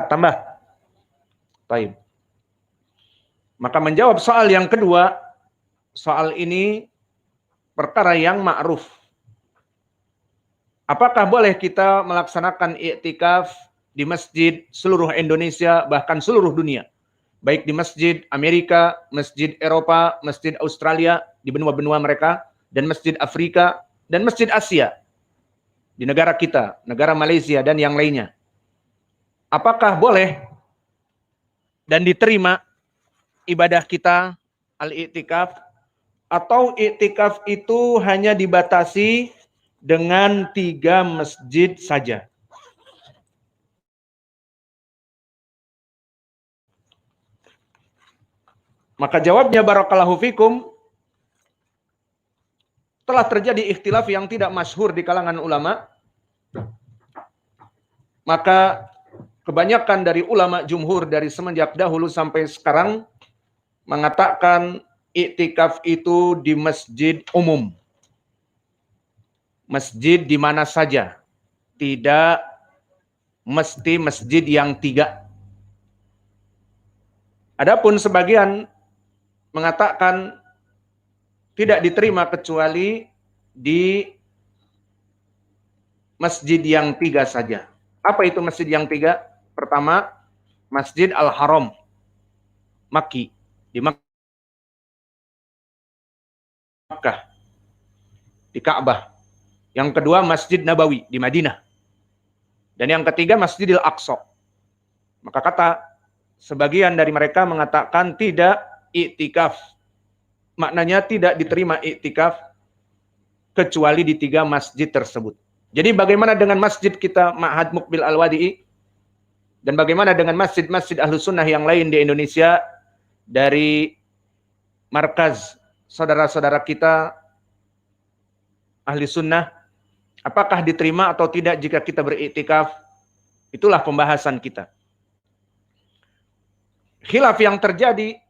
tambah. Baik. Maka menjawab soal yang kedua, soal ini perkara yang ma'ruf. Apakah boleh kita melaksanakan i'tikaf di masjid seluruh Indonesia, bahkan seluruh dunia? Baik di masjid Amerika, masjid Eropa, masjid Australia, di benua-benua mereka, dan masjid Afrika, dan masjid Asia. Di negara kita, negara Malaysia, dan yang lainnya. Apakah boleh dan diterima ibadah kita al-i'tikaf, atau i'tikaf itu hanya dibatasi dengan 3 masjid saja? Maka jawabnya barakallahu fikum, telah terjadi ikhtilaf yang tidak masyhur di kalangan ulama. Maka kebanyakan dari ulama jumhur dari semenjak dahulu sampai sekarang mengatakan i'tikaf itu di masjid umum. Masjid di mana saja. Tidak mesti masjid yang 3. Adapun sebagian mengatakan tidak diterima kecuali di masjid yang 3 saja. Apa itu masjid yang 3? Pertama, Masjid Al-Haram Makki di Makkah, di Ka'bah. Yang kedua, Masjid Nabawi di Madinah. Dan yang ketiga, Masjidil Aqsa. Maka kata sebagian dari mereka mengatakan tidak i'tikaf. Maknanya tidak diterima i'tikaf kecuali di 3 masjid tersebut. Jadi bagaimana dengan masjid kita Ma'had Muqbil Al-Wadi'i? Dan bagaimana dengan masjid-masjid Ahlus Sunnah yang lain di Indonesia dari markaz saudara-saudara kita Ahli Sunnah? Apakah diterima atau tidak jika kita beriktikaf? Itulah pembahasan kita. Khilaf yang terjadi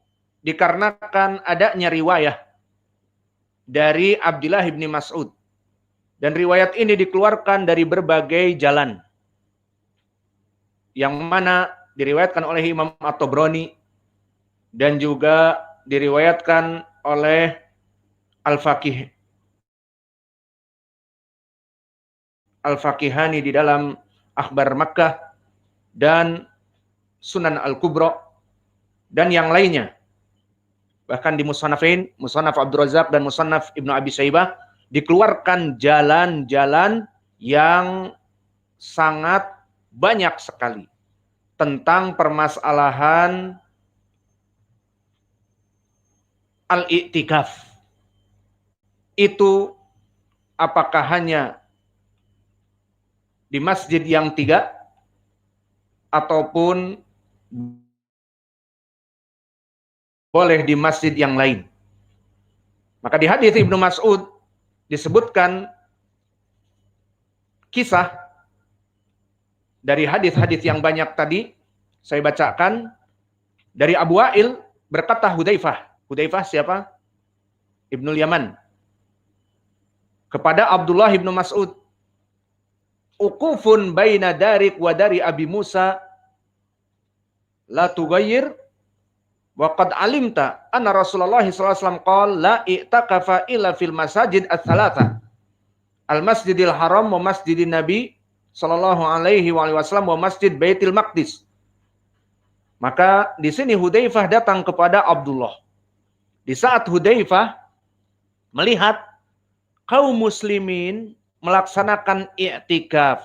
dikarenakan adanya riwayah dari Abdullah bin Mas'ud. Dan riwayat ini dikeluarkan dari berbagai jalan. Yang mana diriwayatkan oleh Imam At-Tabrani dan juga diriwayatkan oleh Al-Faqihani di dalam Akhbar Makkah dan Sunan Al-Kubra dan yang lainnya. Bahkan di Musannafain, Musannaf Abdul Razak dan Musannaf Ibnu Abi Syaibah dikeluarkan jalan-jalan yang sangat banyak sekali tentang permasalahan al-i'tikaf. Itu apakah hanya di masjid yang 3 ataupun boleh di masjid yang lain. Maka di hadis Ibnu Mas'ud disebutkan kisah dari hadis-hadis yang banyak tadi saya bacakan. Dari Abu Wa'il berkata Hudzaifah. Hudzaifah siapa? Ibnul Yaman. Kepada Abdullah Ibnu Mas'ud, uqufun baina darik wa dari Abi Musa la tughayyir wa qad alimta anna Rasulullah sallallahu alaihi wasallam qala la i'takafa illa fil masajid ats-tsalatsa al-Masjidil Haram wa Masjidin Nabi sallallahu alaihi wasallam wa Masjid Baitul Maqdis. Maka di sini Hudzaifah datang kepada Abdullah. Di saat Hudzaifah melihat kaum muslimin melaksanakan i'tikaf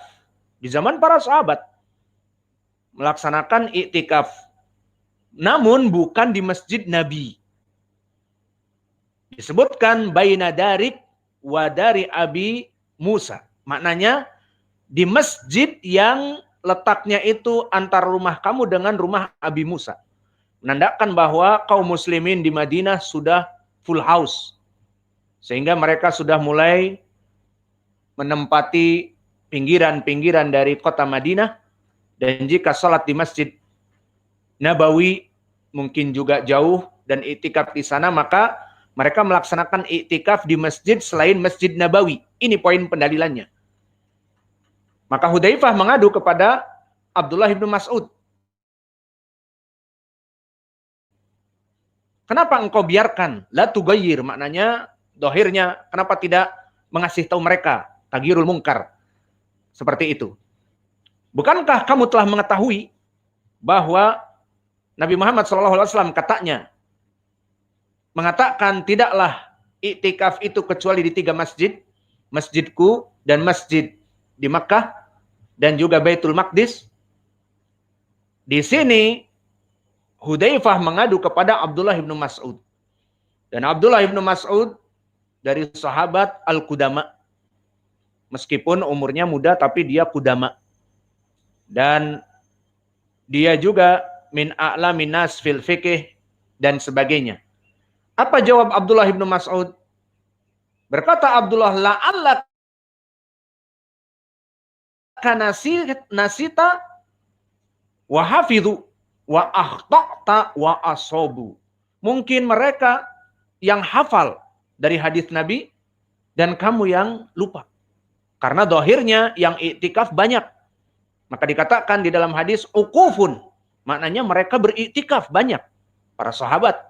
di zaman para sahabat, melaksanakan i'tikaf, namun bukan di masjid Nabi. Disebutkan baina darik wa dari Abi Musa. Maknanya di masjid yang letaknya itu antara rumah kamu dengan rumah Abi Musa. Menandakan bahwa kaum muslimin di Madinah sudah full house. Sehingga mereka sudah mulai menempati pinggiran-pinggiran dari kota Madinah. Dan jika sholat di Masjid Nabawi mungkin juga jauh dan i'tikaf di sana, maka mereka melaksanakan i'tikaf di masjid selain Masjid Nabawi. Ini poin pendalilannya. Maka Hudzaifah mengadu kepada Abdullah bin Mas'ud. Kenapa engkau biarkan? La tughayyir, maknanya dohirnya, kenapa tidak mengasih tahu mereka? Taghyirul munkar. Seperti itu. Bukankah kamu telah mengetahui bahwa Nabi Muhammad SAW katanya mengatakan tidaklah iktikaf itu kecuali di 3 masjid, masjidku dan masjid di Makkah dan juga Baitul Maqdis. Di sini Hudzaifah mengadu kepada Abdullah bin Mas'ud. Dan Abdullah bin Mas'ud dari sahabat Al-Qudama. Meskipun umurnya muda tapi dia Qudama. Dan dia juga min a'lamin nas fil fiqh dan sebagainya. Apa jawab Abdullah bin Mas'ud? Berkata Abdullah, la'alla nasita wa hafidhu wa akhta'ta wa asobu. Mungkin mereka yang hafal dari hadis Nabi dan kamu yang lupa. Karena dohirnya yang iktikaf banyak. Maka dikatakan di dalam hadis ukufun. Maknanya mereka beriktikaf banyak. Para sahabat.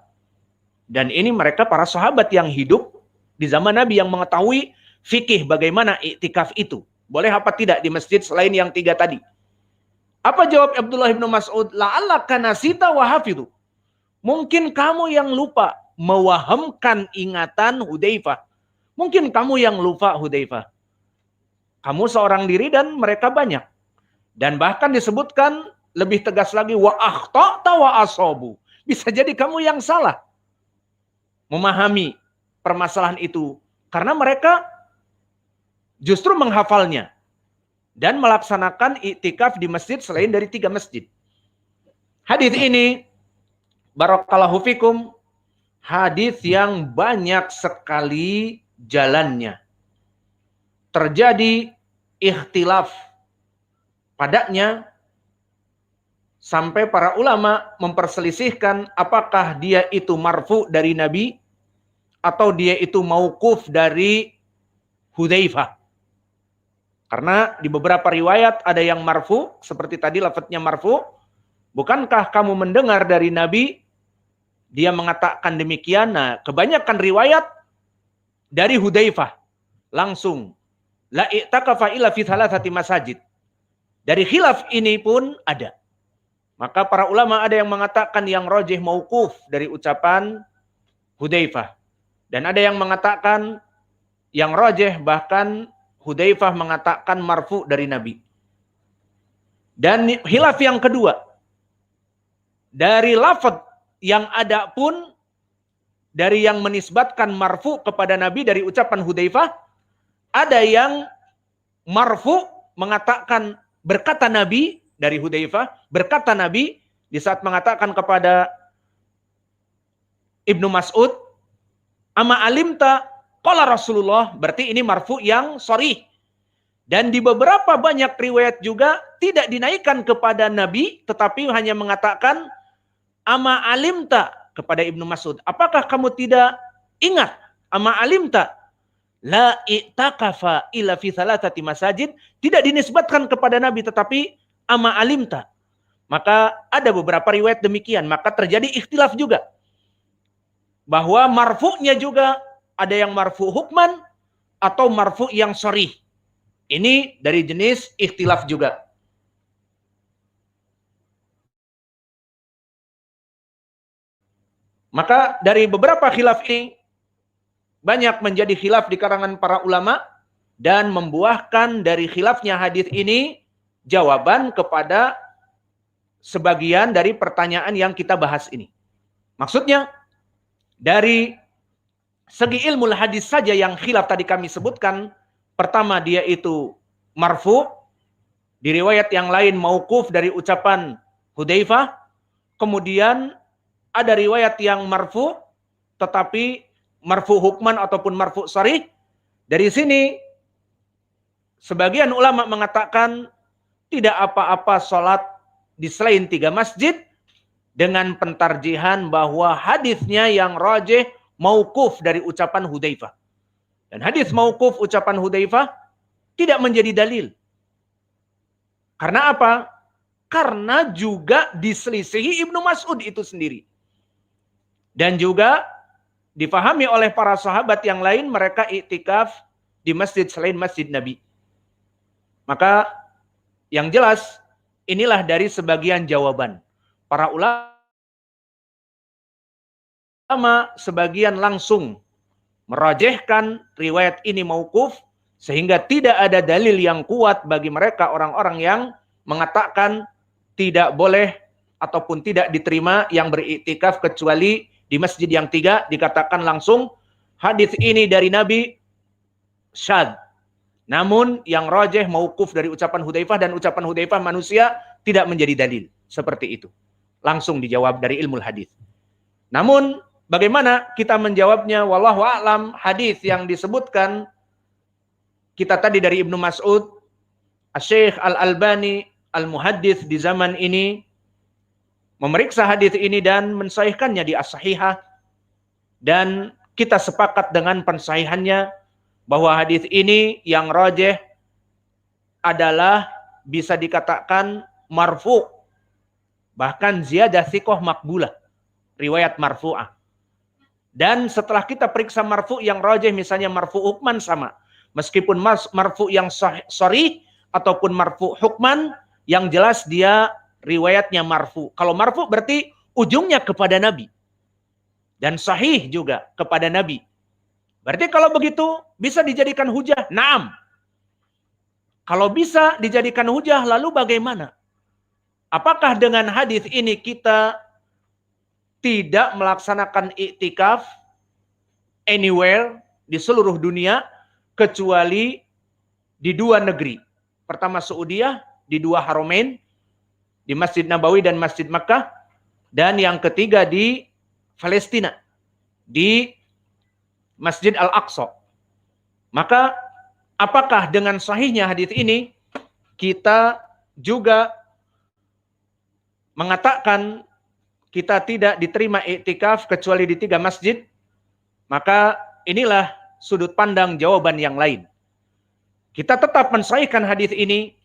Dan ini mereka para sahabat yang hidup di zaman Nabi yang mengetahui fikih bagaimana iktikaf itu. Boleh apa tidak di masjid selain yang 3 tadi. Apa jawab Abdullah bin Mas'ud? La'allaka nasita wa hafidhu. Mungkin kamu yang lupa mewahamkan ingatan Hudzaifah. Mungkin kamu yang lupa Hudzaifah. Kamu seorang diri dan mereka banyak. Dan bahkan disebutkan lebih tegas lagi wa akhta'ta wa asobu. Bisa jadi kamu yang salah memahami permasalahan itu karena mereka justru menghafalnya dan melaksanakan iktikaf di masjid selain dari 3 masjid. Hadis ini barakallahu fikum, hadis yang banyak sekali jalannya. Terjadi ikhtilaf padanya sampai para ulama memperselisihkan apakah dia itu marfu dari Nabi atau dia itu mauquf dari Hudzaifah. Karena di beberapa riwayat ada yang marfu, seperti tadi lafadznya marfu. Bukankah kamu mendengar dari Nabi dia mengatakan demikian? Nah, kebanyakan riwayat dari Hudzaifah langsung la i'takafa illa fi thalathati masajid. Dari khilaf ini pun ada. Maka para ulama ada yang mengatakan yang rajih mauquf dari ucapan Hudzaifah. Dan ada yang mengatakan yang rajih bahkan Hudzaifah mengatakan marfu dari Nabi. Dan khilaf yang kedua, dari lafaz yang ada pun dari yang menisbatkan marfu kepada Nabi dari ucapan Hudzaifah, ada yang marfu mengatakan berkata Nabi dari Hudzaifah, berkata Nabi di saat mengatakan kepada Ibnu Mas'ud, "Ama alimta qala Rasulullah", berarti ini marfu yang sharih. Dan di beberapa banyak riwayat juga tidak dinaikkan kepada Nabi, tetapi hanya mengatakan ama alimta kepada Ibnu Mas'ud. Apakah kamu tidak ingat? Ama alimta la i'takafa illa fi thalathati masajid, tidak dinisbatkan kepada Nabi tetapi ama alimta. Maka ada beberapa riwayat demikian, maka terjadi ikhtilaf juga. Bahwa marfu'nya juga ada yang marfu hukman atau marfu yang sharih. Ini dari jenis ikhtilaf juga. Maka dari beberapa khilaf ini banyak menjadi khilaf di kalangan para ulama dan membuahkan dari khilafnya hadis ini jawaban kepada sebagian dari pertanyaan yang kita bahas ini. Maksudnya dari segi ilmu hadis saja yang khilaf tadi kami sebutkan, pertama dia itu marfu, di riwayat yang lain mauquf dari ucapan Hudzaifah, kemudian ada riwayat yang marfu tetapi marfu hukman ataupun marfu sharih. Dari sini sebagian ulama mengatakan tidak apa-apa sholat di selain 3 masjid dengan pentarjihan bahwa hadisnya yang rajih mauquf dari ucapan Hudzaifah. Dan hadis mauquf ucapan Hudzaifah tidak menjadi dalil. Karena apa? Karena juga diselisihi Ibnu Mas'ud itu sendiri. Dan juga difahami oleh para sahabat yang lain, mereka iktikaf di masjid selain masjid Nabi. Maka yang jelas, inilah dari sebagian jawaban. Para ulama sebagian langsung merajihkan riwayat ini mauquf, sehingga tidak ada dalil yang kuat bagi mereka orang-orang yang mengatakan tidak boleh ataupun tidak diterima yang beriktikaf kecuali di masjid yang 3, dikatakan langsung hadis ini dari Nabi syadz. Namun yang rajih mauquf dari ucapan Hudzaifah, dan ucapan Hudzaifah manusia tidak menjadi dalil. Seperti itu. Langsung dijawab dari ilmu hadis. Namun bagaimana kita menjawabnya? Wallahu a'lam. Hadis yang disebutkan kita tadi dari Ibnu Mas'ud, Syekh Al-Albani Al-Muhaddits di zaman ini memeriksa hadis ini dan mensahihkannya di As-Sahihah, dan kita sepakat dengan pensahihannya bahwa hadis ini yang rajih adalah bisa dikatakan marfu', bahkan ziyadah thiqah maqbulah, riwayat marfu'ah. Dan setelah kita periksa marfu' yang rajih, misalnya marfu' hukman sama, meskipun marfu' yang sharih ataupun marfu' hukman, yang jelas dia riwayatnya marfu'. Kalau marfu' berarti ujungnya kepada Nabi. Dan sahih juga kepada Nabi. Berarti kalau begitu bisa dijadikan hujah? Naam. Kalau bisa dijadikan hujah, lalu bagaimana? Apakah dengan hadis ini kita tidak melaksanakan iktikaf anywhere di seluruh dunia kecuali di 2 negeri? Pertama Saudiyah, di 2 Haramain, di Masjid Nabawi dan Masjid Makkah, dan yang ketiga di Palestina, di Masjid Al-Aqsa. Maka apakah dengan sahihnya hadis ini kita juga mengatakan kita tidak diterima iktikaf kecuali di 3 masjid? Maka inilah sudut pandang jawaban yang lain. Kita tetap mensahihkan hadis ini,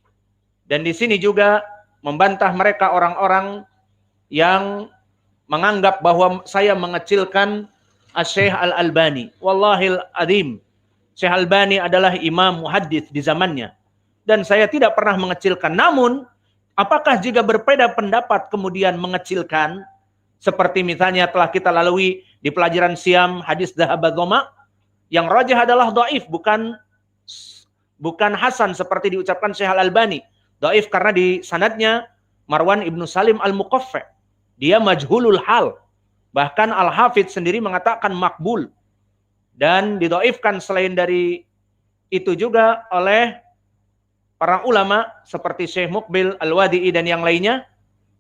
dan di sini juga membantah mereka orang-orang yang menganggap bahwa saya mengecilkan Syekh Al-Albani. Wallahil adzim, Syekh Al-Albani adalah imam muhaddits di zamannya, dan saya tidak pernah mengecilkan. Namun apakah jika berbeda pendapat kemudian mengecilkan? Seperti misalnya telah kita lalui di pelajaran Siam hadis Dhahaba Dhoma, yang rajih adalah dhaif, bukan hasan seperti diucapkan Syekh Al-Albani. Dhaif karena di sanadnya Marwan Ibnu Salim Al-Muqaffa. Dia majhulul hal. Bahkan Al-Hafidz sendiri mengatakan makbul. Dan didhaifkan selain dari itu juga oleh para ulama seperti Syekh Muqbil Al-Wadi'i dan yang lainnya.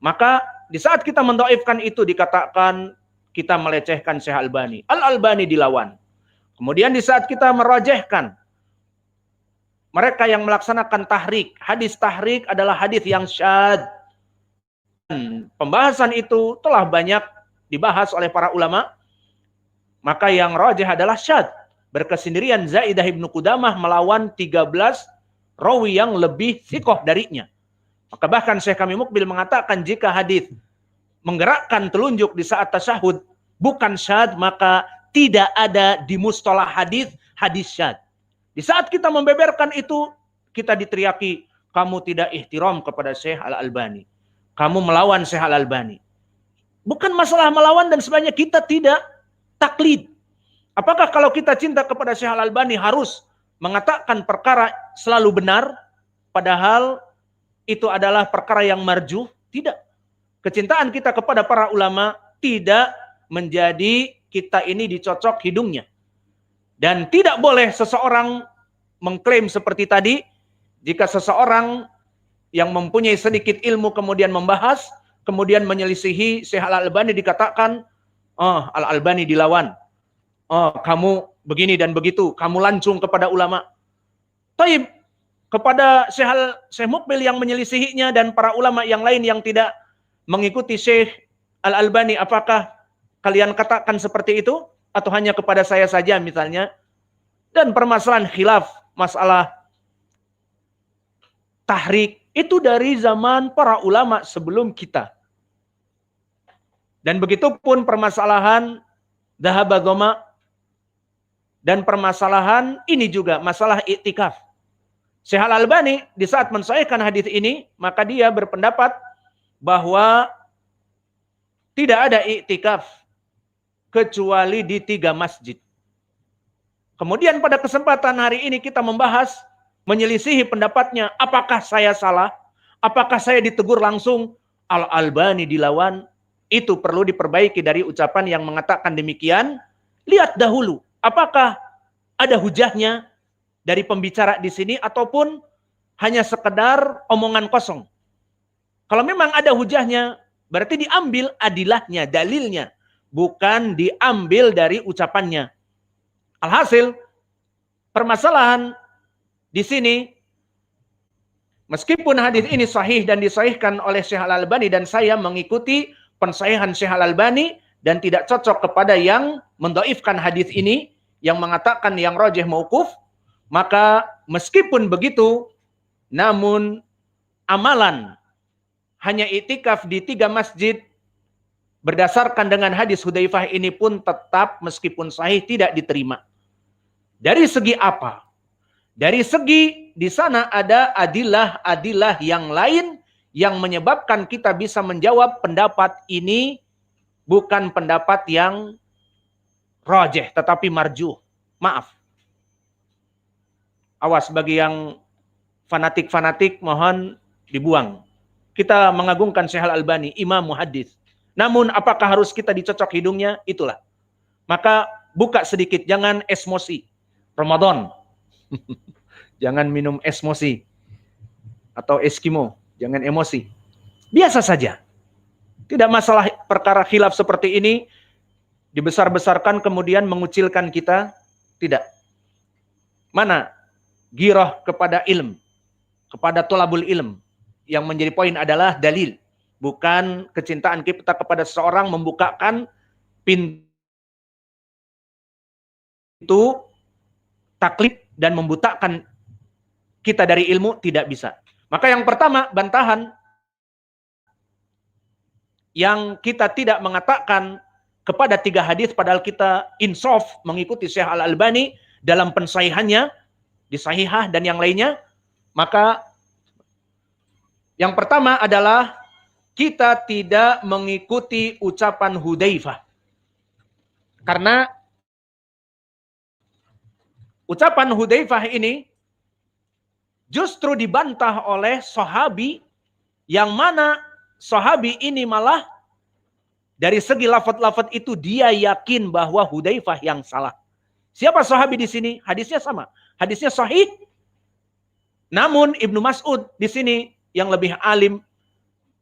Maka di saat kita mendhaifkan itu dikatakan kita melecehkan Syekh Al-Albani. Al-Albani dilawan. Kemudian di saat kita merajihkan mereka yang melaksanakan tahrik, hadis tahrik adalah hadis yang syadz. Pembahasan itu telah banyak dibahas oleh para ulama. Maka yang rajih adalah syadz. Berkesendirian Zaidah Ibnu Qudamah melawan 13 rawi yang lebih thiqah darinya. Maka bahkan Syekh kami Muqbil mengatakan jika hadis menggerakkan telunjuk di saat tasyahud bukan syadz, maka tidak ada di mustalah hadis syadz. Di saat kita membeberkan itu, kita diteriaki, kamu tidak ihtiram kepada Syekh Al-Albani. Kamu melawan Syekh Al-Albani. Bukan masalah melawan dan sebagainya, kita tidak taklid. Apakah kalau kita cinta kepada Syekh Al-Albani harus mengatakan perkara selalu benar, padahal itu adalah perkara yang marjuh? Tidak. Kecintaan kita kepada para ulama tidak menjadi kita ini dicocok hidungnya. Dan tidak boleh seseorang mengklaim seperti tadi, jika seseorang yang mempunyai sedikit ilmu kemudian membahas, kemudian menyelisihi Syekh Al-Albani, dikatakan, oh Al-Albani dilawan, oh kamu begini dan begitu, kamu lancung kepada ulama. Taib, kepada Syekh Muqbil yang menyelisihinya dan para ulama yang lain yang tidak mengikuti Syekh Al-Albani, apakah kalian katakan seperti itu? Atau hanya kepada saya saja misalnya? Dan permasalahan khilaf, masalah tahrik, itu dari zaman para ulama sebelum kita. Dan begitu pun permasalahan dhahaba dhoma, dan permasalahan ini juga masalah iktikaf. Syekh Al-Albani di saat mensahihkan hadis ini, maka dia berpendapat bahwa tidak ada iktikaf kecuali di 3 masjid. Kemudian pada kesempatan hari ini kita membahas, menyelisihi pendapatnya, apakah saya salah? Apakah saya ditegur langsung? Al-Albani dilawan. Itu perlu diperbaiki dari ucapan yang mengatakan demikian. Lihat dahulu, apakah ada hujahnya dari pembicara di sini ataupun hanya sekedar omongan kosong. Kalau memang ada hujahnya, berarti diambil adilahnya, dalilnya, bukan diambil dari ucapannya. Alhasil, permasalahan di sini, meskipun hadis ini sahih dan disahihkan oleh Syekh Al-Albani dan saya mengikuti pensahihan Syekh Al-Albani dan tidak cocok kepada yang mendhaifkan hadis ini, yang mengatakan yang rajih mauquf, maka meskipun begitu, namun amalan hanya iktikaf di 3 masjid berdasarkan dengan hadis Hudzaifah ini pun tetap meskipun sahih tidak diterima. Dari segi apa? Dari segi di sana ada adilah-adilah yang lain yang menyebabkan kita bisa menjawab pendapat ini bukan pendapat yang rajih tetapi marjuh. Maaf. Awas bagi yang fanatik-fanatik mohon dibuang. Kita mengagungkan Syekh Al-Albani, imam muhaddits. Namun apakah harus kita dicocok hidungnya? Itulah. Maka buka sedikit, jangan esmosi. Ramadan. Jangan minum esmosi. Atau eskimo. Jangan emosi. Biasa saja. Tidak masalah perkara khilaf seperti ini. Dibesar-besarkan kemudian mengucilkan kita. Tidak. Mana girah kepada ilm. Kepada tolabul ilm. Yang menjadi poin adalah dalil. Bukan kecintaan kita kepada seseorang membukakan pintu taklid dan membutakan kita dari ilmu, tidak bisa. Maka yang pertama, bantahan yang kita tidak mengatakan kepada 3 hadis padahal kita insaf mengikuti Syekh Al-Albani dalam pensahihannya di Sahihah dan yang lainnya. Maka yang pertama adalah kita tidak mengikuti ucapan Hudzaifah. Karena ucapan Hudzaifah ini justru dibantah oleh sahabi yang mana sahabi ini malah dari segi lafaz-lafaz itu dia yakin bahwa Hudzaifah yang salah. Siapa sahabi di sini? Hadisnya sama. Hadisnya sahih. Namun Ibnu Mas'ud di sini yang lebih alim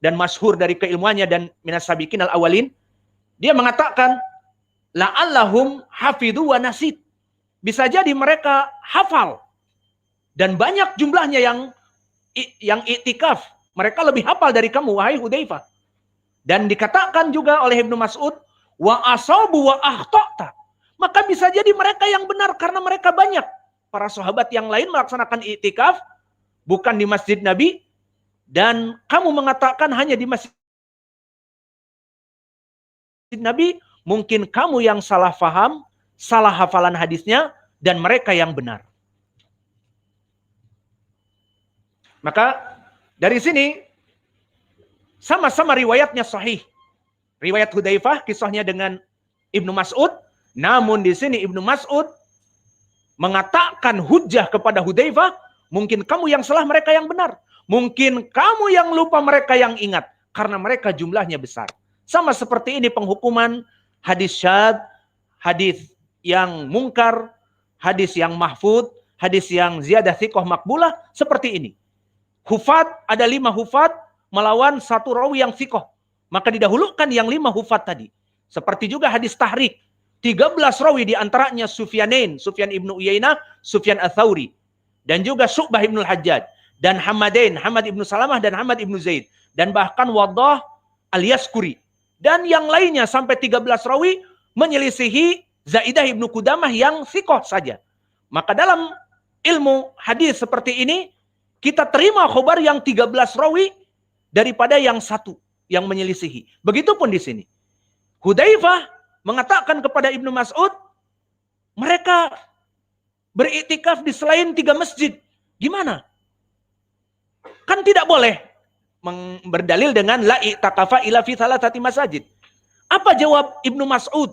dan masyhur dari keilmuannya dan minas sabiqin al-awwalin, dia mengatakan la'allahum hafidhu wa nasid. Bisa jadi mereka hafal dan banyak jumlahnya yang iktikaf. Mereka lebih hafal dari kamu wahai Hudzaifah. Dan dikatakan juga oleh Ibnu Mas'ud wa asabu wa akhta'ta. Maka bisa jadi mereka yang benar karena mereka banyak. Para sahabat yang lain melaksanakan iktikaf bukan di Masjid Nabi. Dan kamu mengatakan hanya di Masjid Nabi, mungkin kamu yang salah faham, salah hafalan hadisnya, dan mereka yang benar. Maka dari sini, sama-sama riwayatnya sahih. Riwayat Hudzaifah, kisahnya dengan Ibnu Mas'ud, namun di sini Ibnu Mas'ud mengatakan hujjah kepada Hudzaifah, mungkin kamu yang salah, mereka yang benar. Mungkin kamu yang lupa, mereka yang ingat. Karena mereka jumlahnya besar. Sama seperti ini penghukuman hadis syadz, hadis yang mungkar, hadis yang mahfud, hadis yang ziyadah thiqah makbulah, seperti ini. Hufat, ada 5 hufat melawan 1 rawi yang thiqah. Maka didahulukan yang 5 hufat tadi. Seperti juga hadis tahrik. 13 rawi diantaranya Sufyanain, Sufyan ibnu Uyainah, Sufyan Ats-Tsauri. Dan juga Syu'bah ibnu Al-Hajjaj. Dan Hamadain, Hamad ibnu Salamah dan Hamad ibnu Zaid. Dan bahkan Waddah al-Yaskuri. Dan yang lainnya sampai 13 rawi menyelisihi Zaidah ibnu Qudamah yang thiqah saja. Maka dalam ilmu hadis seperti ini, kita terima khobar yang 13 rawi daripada yang 1 yang menyelisihi. Begitupun di sini. Hudzaifah mengatakan kepada Ibnu Mas'ud, mereka beriktikaf di selain 3 masjid. Gimana? Kan tidak boleh berdalil dengan la i'takafa ila fi thalathati masajid. Apa jawab Ibnu Mas'ud?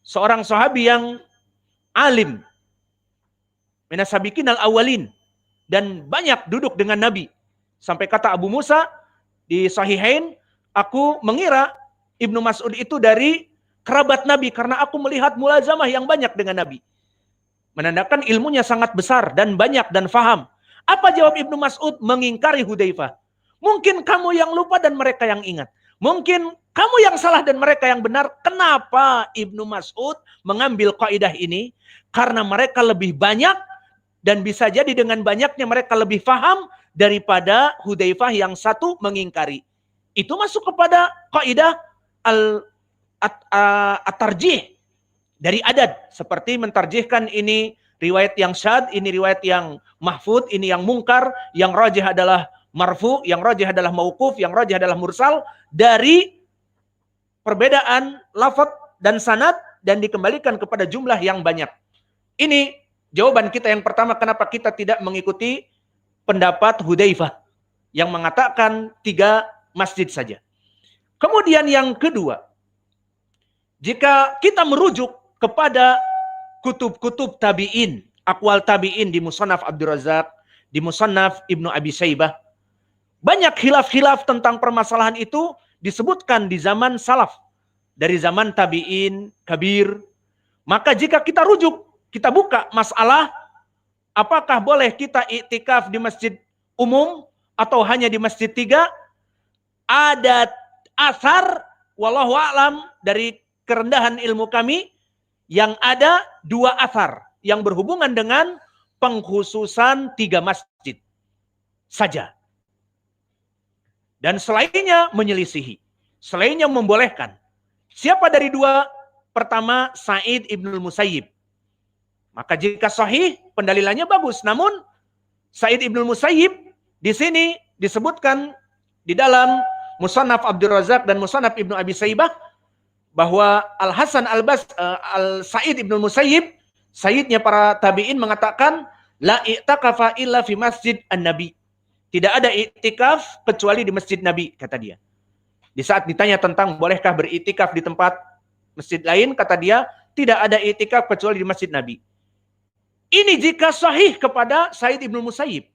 Seorang sahabi yang alim, minas sabiqin al-awwalin, dan banyak duduk dengan Nabi. Sampai kata Abu Musa di Sahihain, aku mengira Ibnu Mas'ud itu dari kerabat Nabi karena aku melihat mulazamah yang banyak dengan Nabi. Menandakan ilmunya sangat besar dan banyak dan faham. Apa jawab Ibnu Mas'ud mengingkari Hudzaifah? Mungkin kamu yang lupa dan mereka yang ingat. Mungkin kamu yang salah dan mereka yang benar. Kenapa Ibnu Mas'ud mengambil kaidah ini? Karena mereka lebih banyak dan bisa jadi dengan banyaknya mereka lebih faham daripada Hudzaifah yang satu mengingkari. Itu masuk kepada kaidah at-tarjih dari adad. Seperti mentarjihkan ini riwayat yang syad, ini riwayat yang mahfud, ini yang mungkar, yang rajih adalah marfu, yang rajih adalah mauquf, yang rajih adalah mursal, dari perbedaan lafaz dan sanad dan dikembalikan kepada jumlah yang banyak. Ini jawaban kita yang pertama kenapa kita tidak mengikuti pendapat Hudzaifah yang mengatakan 3 masjid saja. Kemudian yang kedua, jika kita merujuk kepada kutub-kutub tabi'in, aqwal tabi'in di Musannaf Abdul Razak, di Musannaf Ibnu Abi Syaibah, banyak khilaf-khilaf tentang permasalahan itu disebutkan di zaman salaf, dari zaman tabi'in, kabir. Maka jika kita rujuk, kita buka masalah, apakah boleh kita iktikaf di masjid umum atau hanya di masjid 3? Ada asar, wallahu a'lam, dari kerendahan ilmu kami, yang ada 2 asar yang berhubungan dengan pengkhususan 3 masjid saja. Dan selainnya menyelisihi. Selainnya membolehkan. Siapa dari 2? Pertama, Sa'id ibnul Musayyib. Maka jika sahih, pendalilannya bagus. Namun, Sa'id ibnul Musayyib di sini disebutkan di dalam Musannaf Abdul Razak dan Musannaf Ibnu Abi Syaibah bahwa Al-Hasan Al-Sa'id ibnul Musayyib, sayyidnya para tabi'in, mengatakan la i'takafa illa fi masjid an-nabi. Tidak ada iktikaf kecuali di masjid Nabi, kata dia. Di saat ditanya tentang bolehkah beriktikaf di tempat masjid lain, kata dia, tidak ada iktikaf kecuali di masjid Nabi. Ini jika sahih kepada Sa'id ibnu Musayyib.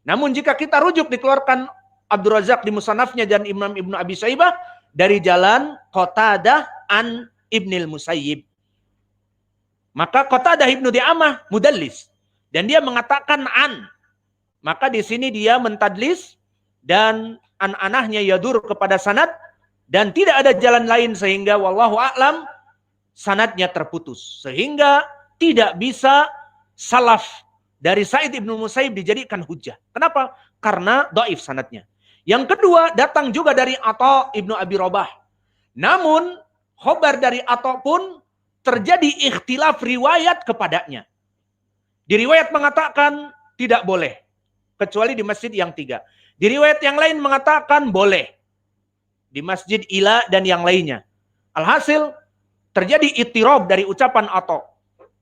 Namun jika kita rujuk dikeluarkan Abdul Razak di Musannafnya dan Imam Ibnu Abi Syaibah dari jalan Qatadah an Ibnil Musayyib. Maka Qatadah Ibnu Di'amah mudallis. Dan dia mengatakan an. Maka di sini dia mentadlis dan an-anahnya yadur kepada sanad dan tidak ada jalan lain sehingga wallahu a'lam sanadnya terputus. Sehingga tidak bisa salaf dari Sa'id ibnu Musayyib dijadikan hujjah. Kenapa? Karena dhaif sanadnya. Yang kedua, datang juga dari Atha ibnu Abi Rabah. Namun, khobar dari Atha pun terjadi ikhtilaf riwayat kepadanya. Di riwayat mengatakan tidak boleh, kecuali di masjid yang 3. Di riwayat yang lain mengatakan boleh. Di masjid Ila dan yang lainnya. Alhasil, terjadi ittirab dari ucapan Atha.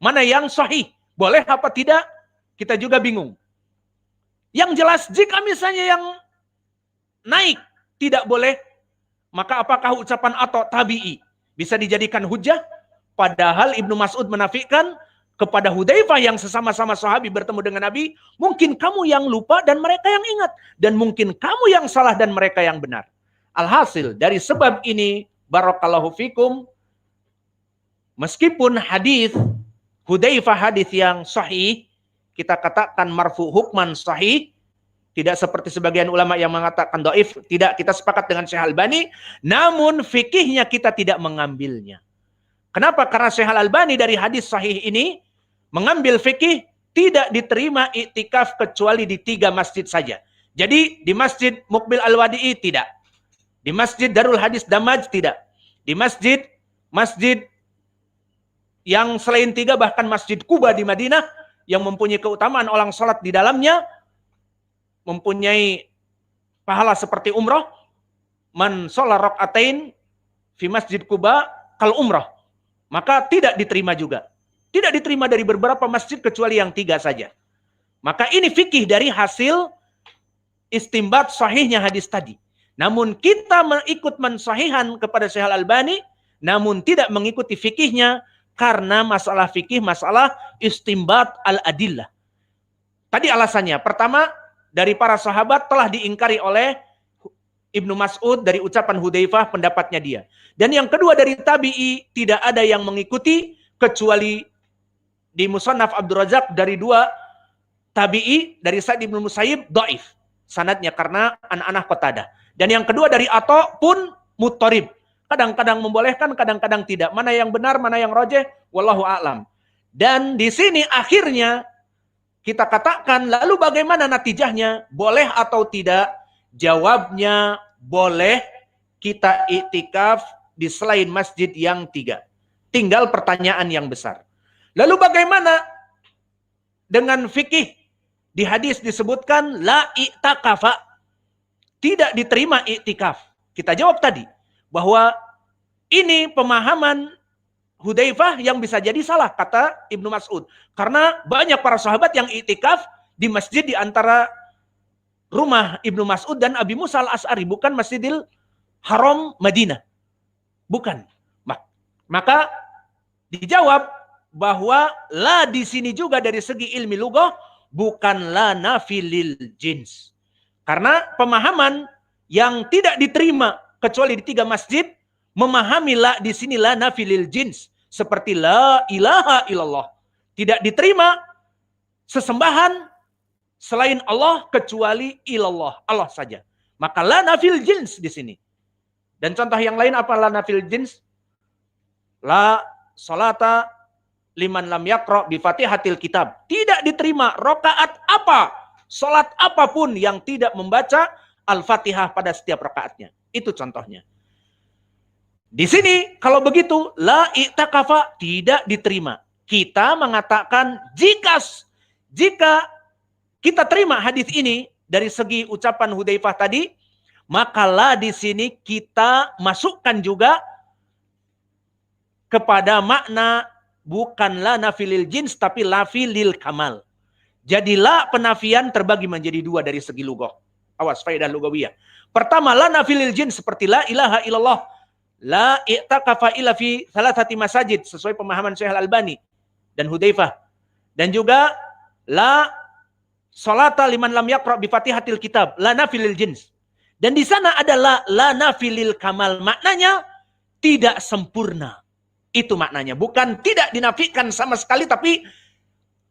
Mana yang sahih? Boleh apa tidak? Kita juga bingung. Yang jelas, jika misalnya yang naik tidak boleh, maka apakah ucapan Atha tabi'i bisa dijadikan hujjah? Padahal Ibnu Mas'ud menafikan kepada Hudzaifah yang sesama-sama sahabi bertemu dengan Nabi, mungkin kamu yang lupa dan mereka yang ingat. Dan mungkin kamu yang salah dan mereka yang benar. Alhasil, dari sebab ini, barakallahu fikum, meskipun hadis Hudzaifah hadis yang sahih, kita katakan marfu hukman sahih, tidak seperti sebagian ulama yang mengatakan dhaif, tidak, kita sepakat dengan Syekh Albani, namun fikihnya kita tidak mengambilnya. Kenapa? Karena Syekh Al-Albani dari hadis sahih ini mengambil fikih tidak diterima iktikaf kecuali di 3 masjid saja. Jadi di Masjid Muqbil Al-Wadi'i tidak. Di Masjid Darul Hadis Damaj tidak. Di masjid yang selain 3, bahkan Masjid Quba di Madinah yang mempunyai keutamaan orang salat di dalamnya, mempunyai pahala seperti umrah. Man sholat rakaatain fi Masjid Quba kal umrah, maka tidak diterima juga. Tidak diterima dari beberapa masjid kecuali yang 3 saja. Maka ini fikih dari hasil istimbat sahihnya hadis tadi. Namun kita ikut mensahihan kepada Syekh Al-Albani, namun tidak mengikuti fikihnya karena masalah fikih, masalah istimbat al-adillah. Tadi alasannya, pertama, dari para sahabat telah diingkari oleh Ibnu Mas'ud dari ucapan Hudzaifah, pendapatnya dia. Dan yang kedua dari tabi'i, tidak ada yang mengikuti kecuali di Musannaf Abdul Razak dari 2 tabi'i, dari Sa'id bin Musayyib, dhaif sanadnya karena anak-anak Qatadah. Dan yang kedua dari Atha pun muttarib. Kadang-kadang membolehkan, kadang-kadang tidak. Mana yang benar, mana yang rajih, wallahu a'lam. Dan di sini akhirnya kita katakan, lalu bagaimana natijahnya? Boleh atau tidak? Jawabnya boleh kita iktikaf di selain masjid yang 3. Tinggal pertanyaan yang besar. Lalu bagaimana dengan fikih? Di hadis disebutkan la i'takafa. Tidak diterima iktikaf. Kita jawab tadi bahwa ini pemahaman Hudzaifah yang bisa jadi salah, kata Ibnu Mas'ud. Karena banyak para sahabat yang iktikaf di masjid di antara rumah Ibnu Mas'ud dan Abi Musa al-Asy'ari, bukan Masjidil Haram Madinah. Bukan. Maka dijawab bahwa la di sini juga dari segi ilmi lughah bukan la nafilil jins. Karena pemahaman yang tidak diterima kecuali di 3 masjid, memahami la di sini la nafilil jins, seperti la ilaha illallah. Tidak diterima sesembahan selain Allah kecuali ilallah, Allah saja. Maka la nafil jins di sini. Dan contoh yang lain apa la nafil jins? La salata liman lam yaqra bi Fatihatil kitab. Tidak diterima rakaat apa, salat apapun yang tidak membaca Al-Fatihah pada setiap rakaatnya. Itu contohnya. Di sini kalau begitu la i'takafa tidak diterima. Kita mengatakan jika kita terima hadis ini dari segi ucapan Hudzaifah tadi, maka la di sini kita masukkan juga kepada makna bukan la nafilil jins tapi la filil kamal. Jadi la penafian terbagi menjadi 2 dari segi lughah. Awas faedah lughawiyah. Pertama la nafilil jins seperti la ilaha illallah. La i'takafa illa fi thalathati masajid sesuai pemahaman Syekh Al-Albani dan Hudzaifah. Dan juga la salata liman lam yaqra bi Fatihatil kitab, la nafilil jins. Dan di sana ada la nafilil kamal, maknanya tidak sempurna. Itu maknanya, bukan tidak dinafikan sama sekali tapi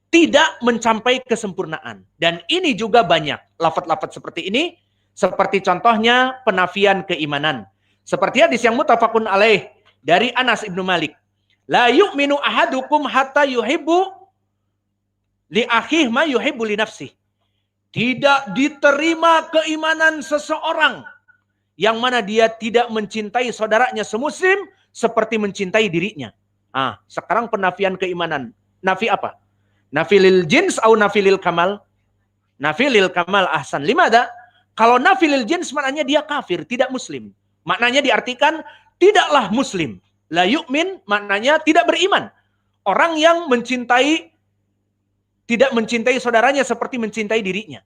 tidak mencapai kesempurnaan. Dan ini juga banyak lafaz-lafaz seperti ini, seperti contohnya penafian keimanan. Seperti hadis yang muttafaqun alaih dari Anas ibnu Malik. La yu'minu ahadukum hatta yuhibbu li akhihi ma yuhibbu li nafsihi. Tidak diterima keimanan seseorang yang mana dia tidak mencintai saudaranya semuslim seperti mencintai dirinya. Sekarang penafian keimanan. Nafi apa? Nafilil jins atau nafilil kamal? Nafilil kamal ahsan. Limada? Kalau nafilil jins maknanya dia kafir, tidak muslim. Maknanya diartikan tidaklah muslim. La yu'min maknanya tidak beriman. Orang yang tidak mencintai saudaranya seperti mencintai dirinya.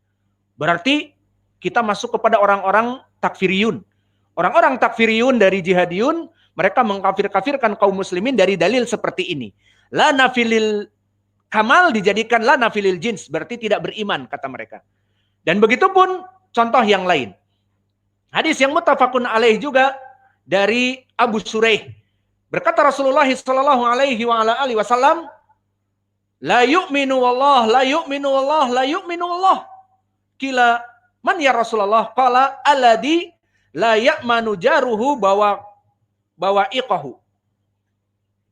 Berarti kita masuk kepada orang-orang takfiriyun. Orang-orang takfiriyun dari jihadiyun, mereka mengkafir-kafirkan kaum muslimin dari dalil seperti ini. La nafilil kamal dijadikan la nafilil jins, berarti tidak beriman kata mereka. Dan begitu pun contoh yang lain. Hadis yang muttafaqun alaih juga dari Abu Suraih. Berkata Rasulullah sallallahu alaihi wa ala alihi wasallam, la yu'minu wallah, la yu'minu wallah, la yu'minu wallah. Kila man ya Rasulullah? Qala alladhi la ya'manu jaruhu bawa'iqahu.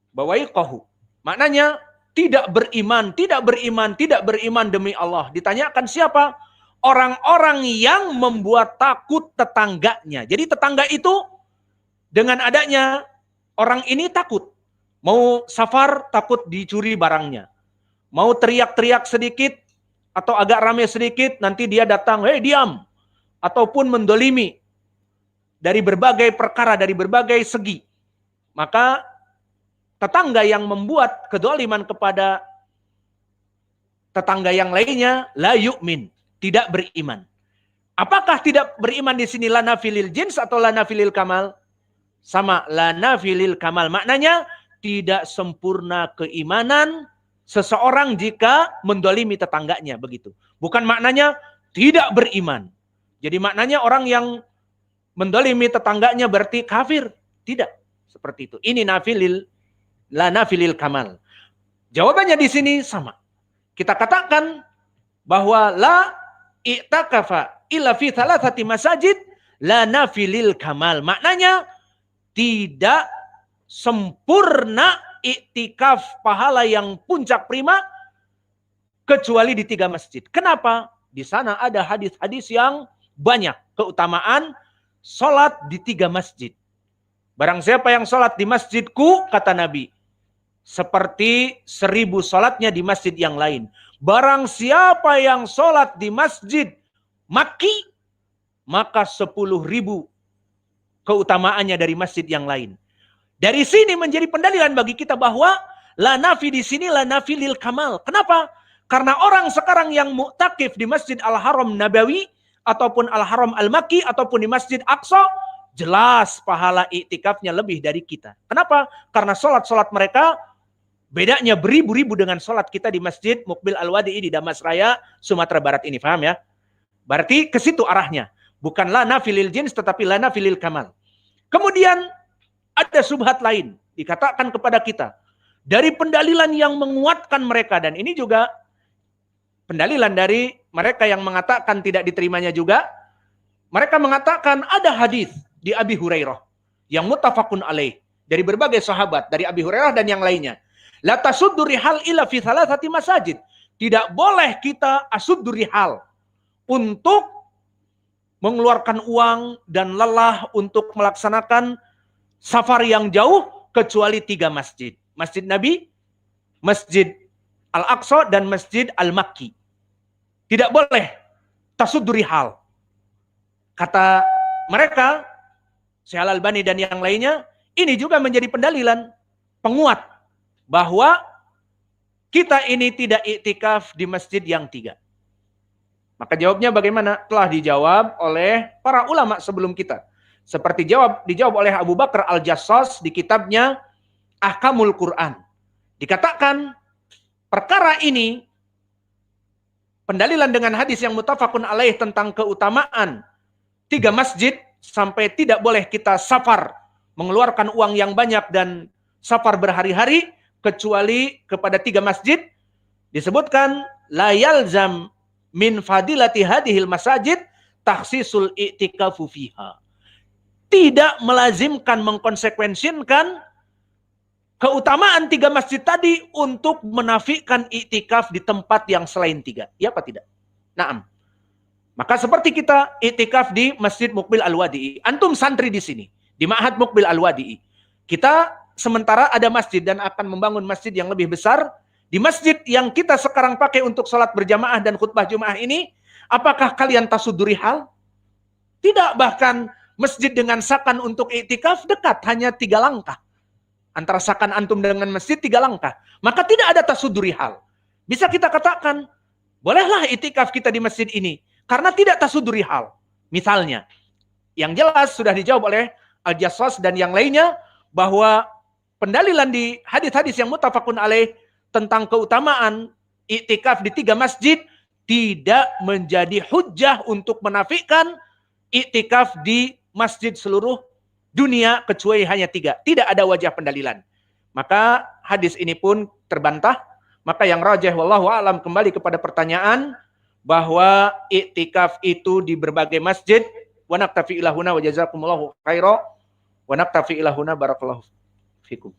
Bawa'iqahu. Maknanya tidak beriman, tidak beriman, tidak beriman demi Allah. Ditanyakan siapa? Orang-orang yang membuat takut tetangganya. Jadi tetangga itu dengan adanya orang ini takut. Mau safar takut dicuri barangnya. Mau teriak-teriak sedikit atau agak ramai sedikit nanti dia datang, "Hei diam." Ataupun mendolimi dari berbagai perkara, dari berbagai segi. Maka tetangga yang membuat kedzaliman kepada tetangga yang lainnya, la yu'min, tidak beriman. Apakah tidak beriman di sini lana filil jins atau lana filil kamal? Sama, lana filil kamal. Maknanya tidak sempurna keimanan seseorang jika mendolimi tetangganya, begitu. Bukan maknanya tidak beriman. Jadi maknanya orang yang mendolimi tetangganya berarti kafir. Tidak seperti itu. Ini lana filil kamal. Jawabannya di sini sama. Kita katakan bahwa la i'takafa illa fi thalathati masajid la nafilil kamal. Maknanya tidak sempurna iktikaf pahala yang puncak prima kecuali di 3 masjid. Kenapa? Di sana ada hadis-hadis yang banyak keutamaan sholat di 3 masjid. Barang siapa yang sholat di masjidku, kata Nabi, seperti 1000 sholatnya di masjid yang lain. Barang siapa yang sholat di masjid Makki, maka 10.000 keutamaannya dari masjid yang lain. Dari sini menjadi pendalilan bagi kita bahwa la nafi di sini la nafi lil kamal. Kenapa? Karena orang sekarang yang mu'takif di Masjid Al-Haram Nabawi ataupun Al-Haram Al-Makki ataupun di Masjid Aqsa, jelas pahala iktikafnya lebih dari kita. Kenapa? Karena sholat-sholat mereka bedanya beribu-ribu dengan sholat kita di Masjid Mukbil Al-Wadi'i di Damas Raya, Sumatera Barat ini. Paham ya? Berarti ke situ arahnya. Bukan lana filil jins, tetapi lana filil kamal. Kemudian ada subhat lain. Dikatakan kepada kita. Dari pendalilan yang menguatkan mereka. Dan ini juga pendalilan dari mereka yang mengatakan tidak diterimanya juga. Mereka mengatakan ada hadis di Abi Hurairah. Yang muttafaqun alaih. Dari berbagai sahabat. Dari Abi Hurairah dan yang lainnya. La tasuddu rihal illa fi thalathati masajid. Tidak boleh kita asuddu rihal untuk mengeluarkan uang dan lelah untuk melaksanakan safar yang jauh kecuali 3 masjid. Masjid Nabi, Masjid Al-Aqsa dan Masjid Al-Makki. Tidak boleh tasuddu rihal. Kata mereka, Syekh Al-Albani dan yang lainnya, ini juga menjadi pendalilan penguat bahwa kita ini tidak iktikaf di masjid yang 3. Maka jawabnya bagaimana? Telah dijawab oleh para ulama sebelum kita. Seperti dijawab oleh Abu Bakar Al-Jassas di kitabnya Ahkamul Quran. Dikatakan perkara ini pendalilan dengan hadis yang muttafaqun alaih tentang keutamaan 3 masjid sampai tidak boleh kita safar mengeluarkan uang yang banyak dan safar berhari-hari kecuali kepada 3 masjid. Disebutkan la yalzam min fadilati hadhil masajid takhsisul i'tikafu fiha. Tidak melazimkan, mengkonsekuensikan keutamaan 3 masjid tadi untuk menafikan i'tikaf di tempat yang selain 3. Ya apa tidak? Naam. Maka seperti kita i'tikaf di Masjid Mukbil Al-Wadi'i. Antum santri di sini, di Ma'had Mukbil Al-Wadi'i. Kita sementara ada masjid dan akan membangun masjid yang lebih besar. Di masjid yang kita sekarang pakai untuk sholat berjamaah dan khutbah Jumaah ini, apakah kalian tasuddu rihal? Tidak, bahkan masjid dengan sakan untuk iktikaf dekat, hanya 3 langkah. Antara sakan antum dengan masjid 3 langkah. Maka tidak ada tasuddu rihal. Bisa kita katakan, bolehlah iktikaf kita di masjid ini, karena tidak tasuddu rihal. Misalnya, yang jelas sudah dijawab oleh Al-Jassas dan yang lainnya, bahwa pendalilan di hadis-hadis yang muttafaqun alaih tentang keutamaan iktikaf di 3 masjid tidak menjadi hujjah untuk menafikan iktikaf di masjid seluruh dunia kecuali hanya 3. Tidak ada wajah pendalilan. Maka hadis ini pun terbantah. Maka yang rajih wallahu a'lam kembali kepada pertanyaan bahwa iktikaf itu di berbagai masjid. Wa naktafi ilahuna wa jazakumullahu khairan. Wa naktafi ilahuna barakallahu fikum.